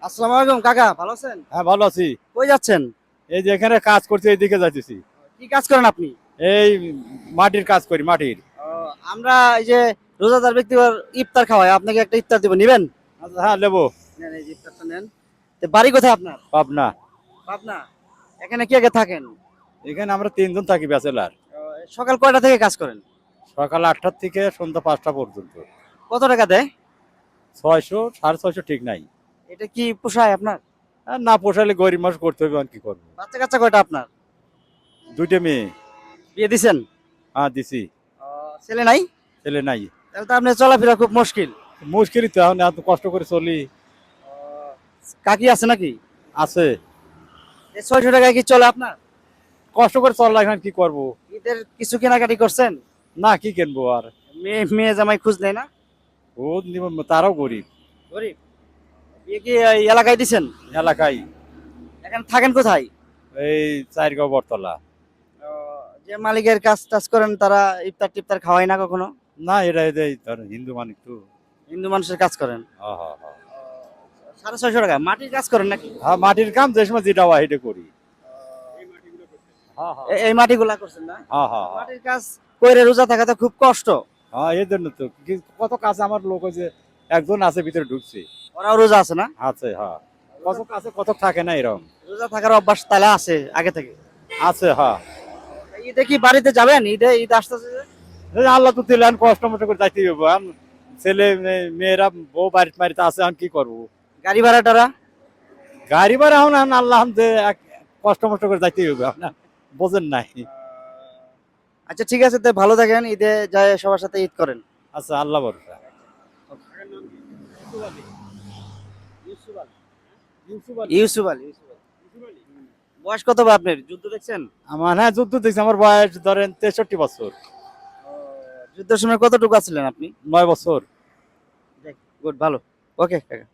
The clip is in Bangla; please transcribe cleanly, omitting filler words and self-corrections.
আসসালামু আলাইকুম কাকা, ভালো আছেন? হ্যাঁ, ভালো আছি। কই যাচ্ছেন? এই যে এখানে কাজ করছি, এইদিকে যাইতেছি। কি কাজ করেন আপনি? এই মাটির কাজ করি, মাটির। আমরা এই যে রোজাদার ব্যক্তি ইফতার খাওয়াই, আপনাকে একটা ইফতার দিব, নিবেন? আচ্ছা, হ্যাঁ নেবো। নেন, এই যে ইফতারটা নেন। তো বাড়ি কোথায় আপনার? পাবনা। পাবনা। এখানে কি আগে থাকেন? এখানে আমরা 3 জন থাকি, ব্যাচেলার। সকাল কয়টা থেকে কাজ করেন? সকাল 8টা থেকে সন্ধ্যা 5টা পর্যন্ত। কত টাকা দেয়? 600, 650 ঠিক নাই। এটা কি পোষায় আপনার? আর না পোষাইলে গরিব মানুষ করতে হবে, আর কি করবো। বাচ্চা কাচ্চা কয়টা আপনার? 2টে মেয়ে। বিয়ে দিছেন? হ্যাঁ, দিছি। ছেলে নাই? ছেলে নাই। তাহলে তো আপনার চলাফেরা খুব মুশকিল। মুশকিলই তো, এখন এত কষ্ট করে চলি। কাকি আছে নাকি? আছে। এই 600 টাকায় কি চলে আপনার? কষ্ট করে চললা, এখন কি করব। ঈদের কিছু কেনাকাটি করছেন? না, কি কিনবো আর। মেয়ে মেয়ে জামাই খুঁজ নেয় না? ও তারাও গরিব। গরিব। বিয়ে কি এই এলাকায় দিছেন? এলাকায়। এখানে থাকেন কোথায়? এই 4গাঁও বটতলা। যে মালিকের কাজ টাজ করেন তারা ইফতার টিফতার খাওয়ায় না কখনো? না, এটা এদের ধরেন হিন্দু মানুষ তো। হিন্দু মানুষের কাজ করেন? হ্যাঁ, হ্যাঁ, হ্যাঁ। 650 টাকা মাটির কাজ করেন নাকি? হ্যাঁ, মাটির কাম যে সময় যেটা হয় এটা করি। হ্যাঁ, হ্যাঁ, এই মাটিগুলা করছেন না? হ্যাঁ, হ্যাঁ, হ্যাঁ। মাটির কাজ করে রোজা থাকা তো খুব কষ্ট। হ্যাঁ, এই জন্য তো কত কাজ আমার লোক ওই যে একজন আছে ভিতরে ঢুকছে। ওরাও রোজা আছে না? আছে, হ্যাঁ। কত কাছে কত থাকে না এরকম। রোজা থাকার অভ্যাস তাহলে আছে আগে থেকে? আছে, হ্যাঁ। ঈদে কি বাড়িতে যাবেন? ঈদ আসতেছে যে। এই আল্লাহ তো দিলেন, কষ্ট মষ্ট করে যাইতে হবে। ছেলে মেয়েরা বউ বাড়িতে আছে, আমি কি করবো। গাড়ি ভাড়া টাড়া? গাড়ি ভাড়া এখন আল্লাহ যে কষ্ট মষ্ট করে যাইতে হবে, আপনার বোঝেন নাই। আচ্ছা ঠিক আছে, তো ভালো থাকেন, ঈদে যায় সবার সাথে ঈদ করেন। আচ্ছা, আল্লাহ ভরসা। ইউসুফ আলী। বয়স কত বা আপনার? যুদ্ধ দেখছেন? আমার, হ্যাঁ, যুদ্ধ দেখছি। আমার বয়স ধরেন 63 বছর। যুদ্ধের সময় কতটুকু আছিলেন আপনি? 9 বছর। গুড, ভালো। ওকে কাকা।